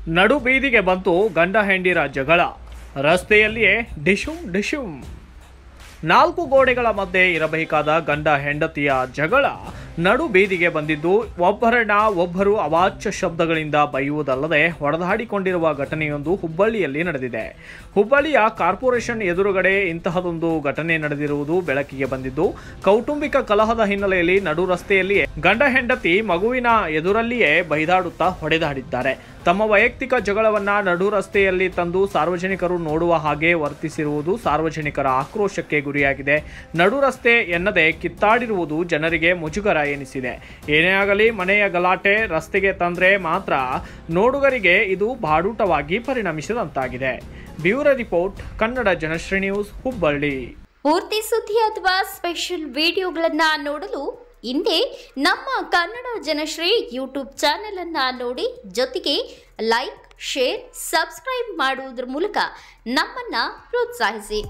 ನಡು ಬೀದಿಗೆ ಬಂತು ಗಂಡ ಹೆಂಡಿರ ಜಗಳ. ರಸ್ತೆಯಲ್ಲಿಯೇ ಡಿಶುಮ್ ಡಿಶುಮ್. ನಾಲ್ಕು ಗೋಡೆಗಳ ಮಧ್ಯೆ ಇರಬೇಕಾದ ಗಂಡ ಹೆಂಡತಿಯ ಜಗಳ ನಡು ಬೀದಿಗೆ ಬಂದಿದ್ದು ಒಬ್ಬರನ್ನ ಒಬ್ಬರು ಅವಾಚ್ಯ ಶಬ್ದಗಳಿಂದ ಬೈಯುವುದಲ್ಲದೆ ಹೊಡೆದಾಡಿಕೊಂಡಿರುವ ಘಟನೆಯೊಂದು ಹುಬ್ಬಳ್ಳಿಯಲ್ಲಿ ನಡೆದಿದೆ. ಹುಬ್ಬಳ್ಳಿಯ ಕಾರ್ಪೊರೇಷನ್ ಎದುರುಗಡೆ ಇಂತಹದೊಂದು ಘಟನೆ ನಡೆದಿರುವುದು ಬೆಳಕಿಗೆ ಬಂದಿದ್ದು, ಕೌಟುಂಬಿಕ ಕಲಹದ ಹಿನ್ನೆಲೆಯಲ್ಲಿ ನಡು ರಸ್ತೆಯಲ್ಲಿಯೇ ಗಂಡ ಹೆಂಡತಿ ಮಗುವಿನ ಎದುರಲ್ಲಿಯೇ ಬೈದಾಡುತ್ತಾ ಹೊಡೆದಾಡಿದ್ದಾರೆ. ತಮ್ಮ ವೈಯಕ್ತಿಕ ಜಗಳವನ್ನ ನಡು ರಸ್ತೆಯಲ್ಲಿ ತಂದು ಸಾರ್ವಜನಿಕರು ನೋಡುವ ಹಾಗೆ ವರ್ತಿಸಿರುವುದು ಸಾರ್ವಜನಿಕರ ಆಕ್ರೋಶಕ್ಕೆ ಗುರಿಯಾಗಿದೆ. ನಡು ರಸ್ತೆ ಎನ್ನದೆ ಕಿತ್ತಾಡಿರುವುದು ಜನರಿಗೆ ಮುಜುಗರ ಎನಿಸಿದೆ. ಏನೇ ಆಗಲಿ, ಮನೆಯ ಗಲಾಟೆ ರಸ್ತೆಗೆ ತಂದ್ರೆ ಮಾತ್ರ ನೋಡುಗರಿಗೆ ಇದು ಬಾಡೂಟವಾಗಿ ಪರಿಣಮಿಸಿದಂತಾಗಿದೆ. Bureau report, Kannada Janashree news, Hubballi. ಪೂರ್ತಿ ಸುದ್ದಿ ಅಥವಾ ಸ್ಪೆಷಲ್ ವಿಡಿಯೋಗಳನ್ನು ನೋಡಲು ಹಿಂದೆ ನಮ್ಮ ಕನ್ನಡ ಜನಶ್ರೀ ಯೂಟ್ಯೂಬ್ ಚಾನೆಲ್ ಅನ್ನ ನೋಡಿ, ಜೊತೆಗೆ ಲೈಕ್, ಶೇರ್, ಸಬ್ಸ್ಕ್ರೈಬ್ ಮಾಡುವುದರ ಮೂಲಕ ನಮ್ಮನ್ನ ಪ್ರೋತ್ಸಾಹಿಸಿ.